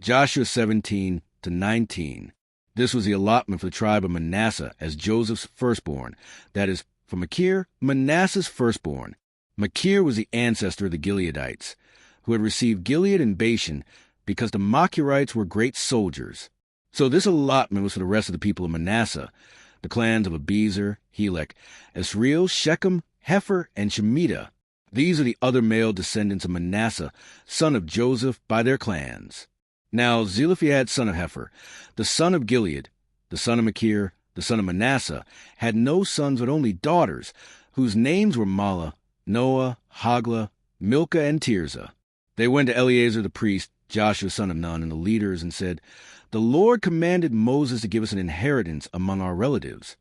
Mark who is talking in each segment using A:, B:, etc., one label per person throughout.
A: Joshua 17-19. This was the allotment for the tribe of Manasseh as Joseph's firstborn, that is, for Machir, Manasseh's firstborn. Machir was the ancestor of the Gileadites, who had received Gilead and Bashan because the Machirites were great soldiers. So this allotment was for the rest of the people of Manasseh, the clans of Abiezer, Helek, Asriel, Shechem, Hepher, and Shemitah. These are the other male descendants of Manasseh, son of Joseph, by their clans. Now Zelophehad, son of Hepher, the son of Gilead, the son of Machir, the son of Manasseh, had no sons but only daughters, whose names were Mahlah, Noah, Hoglah, Milcah, and Tirzah. They went to Eleazar the priest, Joshua son of Nun, and the leaders, and said, "The Lord commanded Moses to give us an inheritance among our relatives."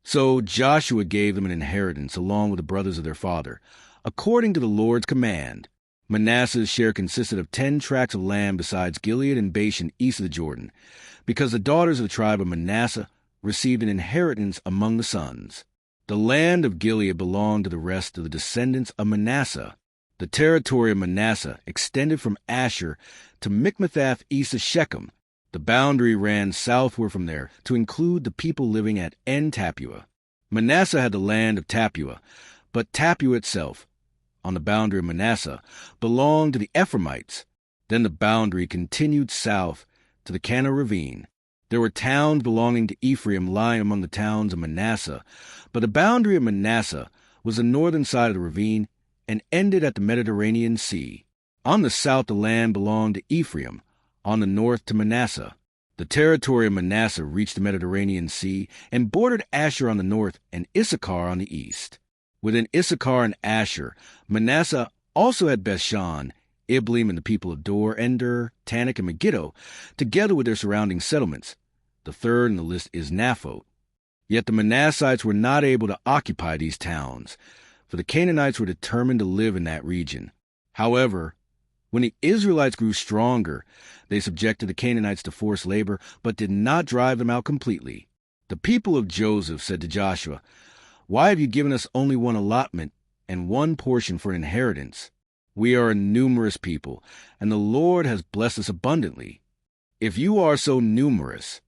A: So Joshua gave them an inheritance along with the brothers of their father, according to the Lord's command. Manasseh's share consisted of 10 tracts of land besides Gilead and Bashan east of the Jordan, because the daughters of the tribe of Manasseh received an inheritance among the sons. The land of Gilead belonged to the rest of the descendants of Manasseh. The territory of Manasseh extended from Asher to Michmethath east of Shechem. The boundary ran southward from there to include the people living at En-Tappuah. Manasseh had the land of Tappuah, but Tappuah itself, on the boundary of Manasseh, belonged to the Ephraimites. Then the boundary continued south to the Kana ravine. There were towns belonging to Ephraim lying among the towns of Manasseh, but the boundary of Manasseh was the northern side of the ravine and ended at the Mediterranean Sea. On the south the land belonged to Ephraim, on the north to Manasseh. The territory of Manasseh reached the Mediterranean Sea and bordered Asher on the north and Issachar on the east. Within Issachar and Asher, Manasseh also had Bethshan, Iblim, and the people of Dor, Ender, Tanakh, and Megiddo, together with their surrounding settlements. The third in the list is Naphoth. Yet the Manassites were not able to occupy these towns, for the Canaanites were determined to live in that region. However, when the Israelites grew stronger, they subjected the Canaanites to forced labor, but did not drive them out completely. The people of Joseph said to Joshua, "Why have you given us only one allotment and one portion for an inheritance? We are a numerous people, and the Lord has blessed us abundantly." "If you are so numerous,"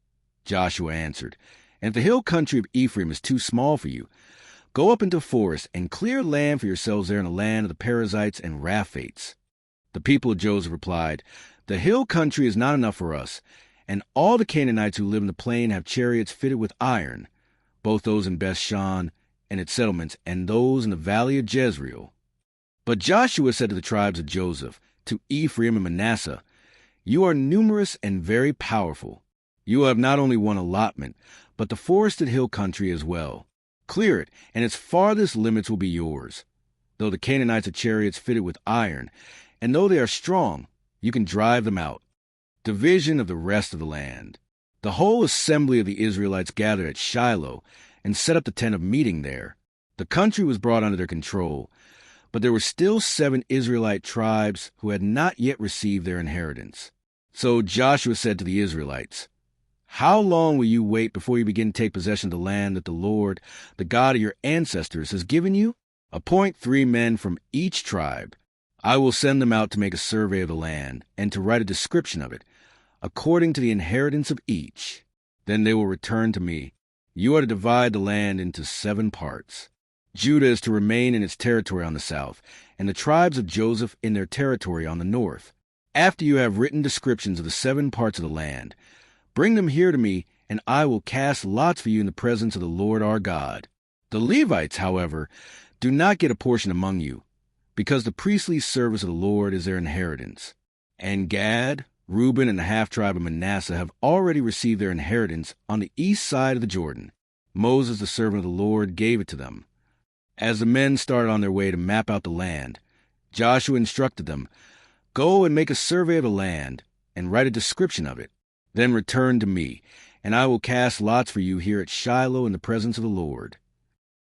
A: Joshua answered, "and the hill country of Ephraim is too small for you, go up into forest and clear land for yourselves there in the land of the Perizzites and Raphates." The people of Joseph replied, "The hill country is not enough for us, and all the Canaanites who live in the plain have chariots fitted with iron, both those in Bethshan and its settlements, and those in the valley of Jezreel." But Joshua said to the tribes of Joseph, to Ephraim and Manasseh, "You are numerous and very powerful. You will have not only one allotment, but the forested hill country as well. Clear it, and its farthest limits will be yours. Though the Canaanites are chariots fitted with iron, and though they are strong, you can drive them out." Division of the rest of the land. The whole assembly of the Israelites gathered at Shiloh and set up the tent of meeting there. The country was brought under their control, but there were still 7 Israelite tribes who had not yet received their inheritance. So Joshua said to the Israelites, "How long will you wait before you begin to take possession of the land that the Lord, the God of your ancestors, has given you? Appoint 3 men from each tribe. I will send them out to make a survey of the land and to write a description of it, according to the inheritance of each. Then they will return to me. You are to divide the land into 7 parts. Judah is to remain in its territory on the south, and the tribes of Joseph in their territory on the north. After you have written descriptions of the 7 parts of the land, bring them here to me, and I will cast lots for you in the presence of the Lord our God. The Levites, however, do not get a portion among you, because the priestly service of the Lord is their inheritance. And Gad, Reuben, and the half-tribe of Manasseh have already received their inheritance on the east side of the Jordan. Moses, the servant of the Lord, gave it to them. As the men started on their way to map out the land, Joshua instructed them, "Go and make a survey of the land, and write a description of it. Then return to me, and I will cast lots for you here at Shiloh in the presence of the Lord."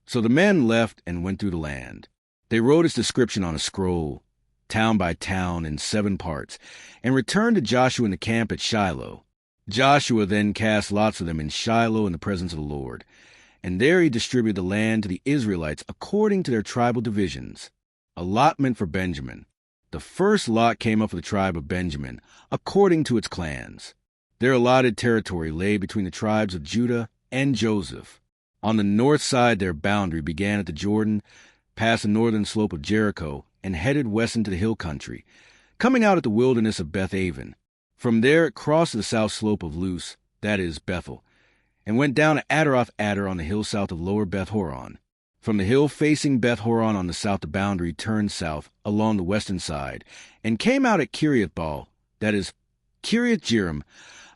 A: So the men left and went through the land. They wrote its description on a scroll, town by town, in 7 parts, and returned to Joshua in the camp at Shiloh. Joshua then cast lots for them in Shiloh in the presence of the Lord, and there he distributed the land to the Israelites according to their tribal divisions. Allotment for Benjamin. The first lot came up for the tribe of Benjamin, according to its clans. Their allotted territory lay between the tribes of Judah and Joseph. On the north side, their boundary began at the Jordan, passed the northern slope of Jericho, and headed west into the hill country, coming out at the wilderness of Beth-aven. From there, it crossed the south slope of Luz, that is, Bethel, and went down to Adaroth-Adar on the hill south of lower Beth-horon. From the hill facing Beth-horon on the south, the boundary turned south along the western side, and came out at Kiriath-baal, that is, Kiriath-jearim,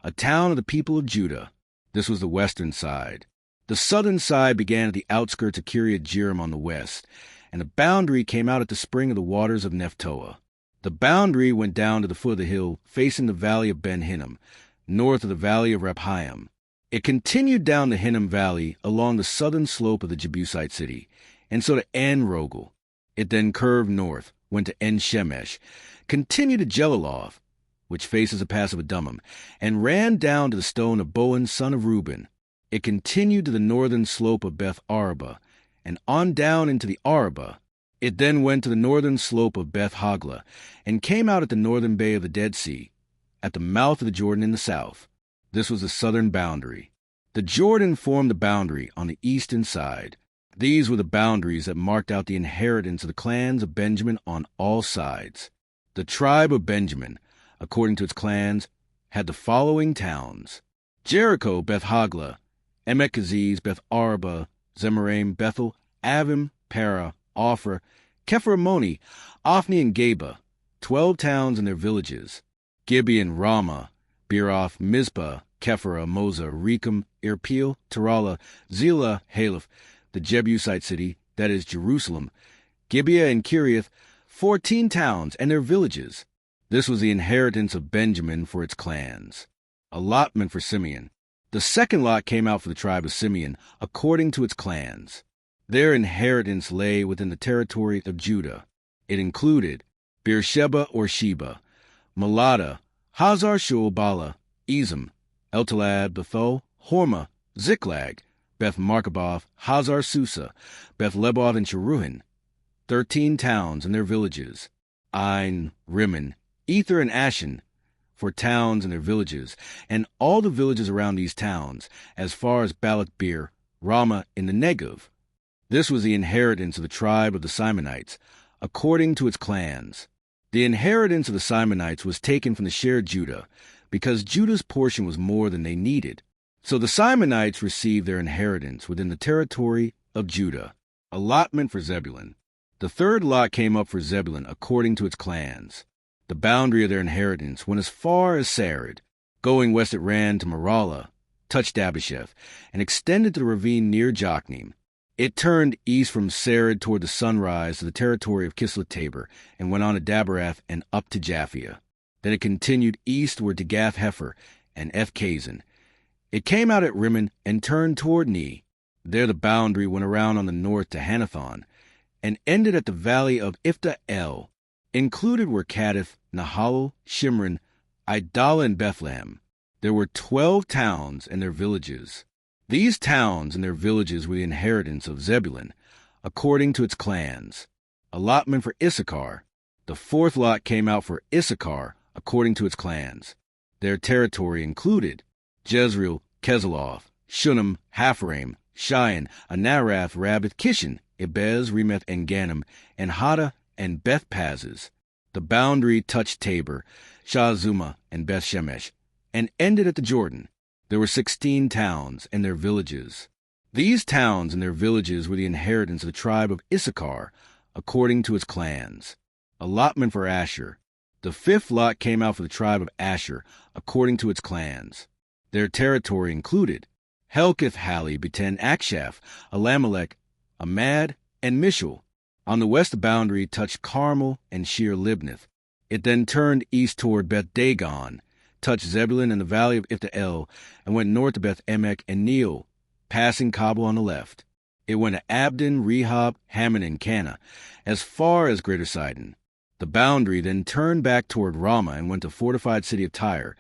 A: a town of the people of Judah. This was the western side. The southern side began at the outskirts of Kiriath-jearim on the west, and the boundary came out at the spring of the waters of Nephtoah. The boundary went down to the foot of the hill, facing the valley of Ben-Hinnom, north of the valley of Rephaim. It continued down the Hinnom Valley along the southern slope of the Jebusite city, and so to En-rogel. It then curved north, went to En-shemesh, continued to Jeliloth, which faces the pass of Adummim, and ran down to the stone of Boan, son of Reuben. It continued to the northern slope of Beth-araba, and on down into the Arabah. It then went to the northern slope of Beth-hoglah, and came out at the northern bay of the Dead Sea, at the mouth of the Jordan in the south. This was the southern boundary. The Jordan formed the boundary on the eastern side. These were the boundaries that marked out the inheritance of the clans of Benjamin on all sides. The tribe of Benjamin, according to its clans, had the following towns: Jericho, Beth-hoglah, Emek-keziz, Beth-araba, Zemaraim, Bethel, Avim, Parah, Ophrah, Kepharammoni, Ophni, and Geba, 12 towns and their villages: Gibeon, Ramah, Beeroth, Mizpah, Kephara, Moza, Rechem, Irpeel, Tarala, Zelah, Haleph, the Jebusite city, that is, Jerusalem, Gibeah and Kiriath, 14 towns and their villages. This was the inheritance of Benjamin for its clans. Allotment for Simeon. The second lot came out for the tribe of Simeon, according to its clans. Their inheritance lay within the territory of Judah. It included Beersheba or Sheba, Malada, Hazar-Shul, Bala, Ezem, Eltalad, Bethel, Hormah, Ziklag, Beth-Markaboth, Hazar-Susa, Beth-leboth, and Cheruhin, 13 towns and their villages: Ain, Rimmon, Ether, and Ashan, for towns and their villages, and all the villages around these towns, as far as Baalath-beer, Ramah in the Negev. This was the inheritance of the tribe of the Simonites, according to its clans. The inheritance of the Simonites was taken from the shared Judah, because Judah's portion was more than they needed. So the Simonites received their inheritance within the territory of Judah. Allotment for Zebulun. The third lot came up for Zebulun according to its clans. The boundary of their inheritance went as far as Sarid. Going west it ran to Maralah, touched Dabasheth, and extended to the ravine near Jokneam. It turned east from Sarid toward the sunrise to the territory of Kisloth-Tabor, and went on to Daberath and up to Japhia. Then it continued eastward to Gath-Hepher and Eth-Kazin. It came out at Rimmon and turned toward Ne. There the boundary went around on the north to Hanathon, and ended at the valley of Iphtah-El. Included were Kadesh, Nahalal, Shimron, Idalah, and Bethlehem. There were 12 towns and their villages. These towns and their villages were the inheritance of Zebulun, according to its clans. Allotment for Issachar. The fourth lot came out for Issachar, according to its clans. Their territory included Jezreel, Keziloth, Shunem, Hapharaim, Shion, Anarath, Rabbith, Kishan, Ibez, Remeth, and Ganim, and Hada, and Beth-Pazzes. The boundary touched Tabor, Shahazumah, and Beth-Shemesh, and ended at the Jordan. There were 16 towns and their villages. These towns and their villages were the inheritance of the tribe of Issachar, according to its clans. Allotment for Asher. The fifth lot came out for the tribe of Asher, according to its clans. Their territory included Helkath, Hali, Beten, Akshaph, Alamelech, Amad, and Mishal. On the west boundary touched Carmel and Shir Libnath. It then turned east toward Beth-Dagon, touched Zebulun in the valley of Iphtah-El, and went north to Beth-Emek and Neill, passing Kabul on the left. It went to Abdon, Rehob, Hammon, and Cana, as far as Greater Sidon. The boundary then turned back toward Ramah and went to fortified city of Tyre,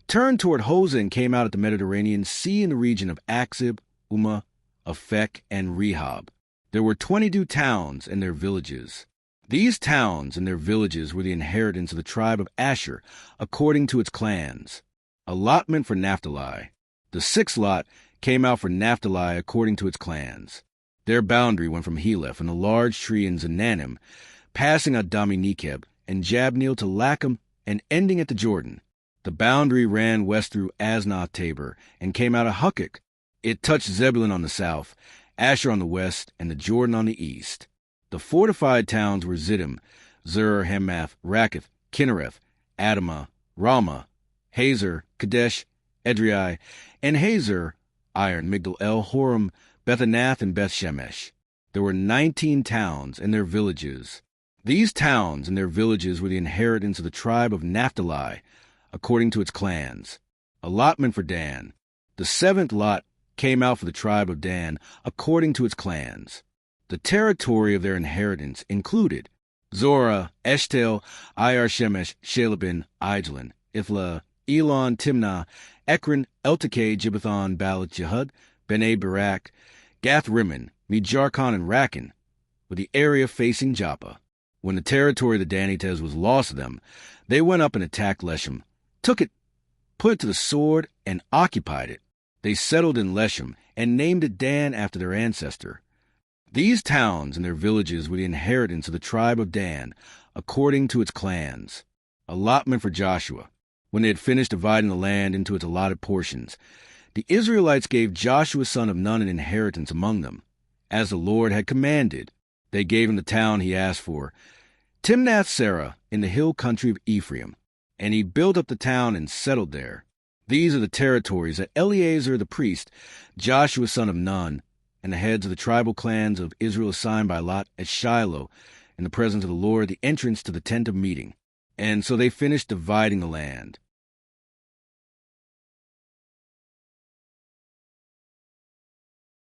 A: turned toward Hosah and came out at the Mediterranean Sea in the region of Achzib, Ummah, Aphek, and Rehob. There were 22 towns and their villages. These towns and their villages were the inheritance of the tribe of Asher, according to its clans. Allotment for Naphtali. The sixth lot came out for Naphtali according to its clans. Their boundary went from Heleph and a large tree in Zananim, passing Adami-Nekeb and Jabneel to Lacham and ending at the Jordan. The boundary ran west through Asnath-Tabor and came out of Hukkok. It touched Zebulun on the south, Asher on the west, and the Jordan on the east. The fortified towns were Ziddim, Zur, Hamath, Rakkath, Kinnereth, Adamah, Ramah, Hazer, Kadesh, Edrei, and Hazer, Iron, Migdal-El, Horem, Bethanath, and Beth-Shemesh. There were 19 towns and their villages. These towns and their villages were the inheritance of the tribe of Naphtali, according to its clans. Allotment for Dan. The seventh lot came out for the tribe of Dan, according to its clans. The territory of their inheritance included Zorah, Eshtaol, Iar Shemesh, Shalabin, Aijalon, Ithla, Elon, Timnah, Ekron, Eltekeh, Gibbethon, Baalat, Jehud, Bene Barak, Gath-Rimmon, Mejarkon, and Rakkon, with the area facing Joppa. When the territory of the Danites was lost to them, they went up and attacked Leshem, took it, put it to the sword, and occupied it. They settled in Leshem and named it Dan after their ancestor. These towns and their villages were the inheritance of the tribe of Dan, according to its clans. Allotment for Joshua. When they had finished dividing the land into its allotted portions, the Israelites gave Joshua son of Nun an inheritance among them, as the Lord had commanded. They gave him the town he asked for, Timnath-Serah, in the hill country of Ephraim, and he built up the town and settled there. These are the territories that Eleazar the priest, Joshua son of Nun, and the heads of the tribal clans of Israel assigned by lot at Shiloh, in the presence of the Lord, the entrance to the tent of meeting. And so they finished dividing the land.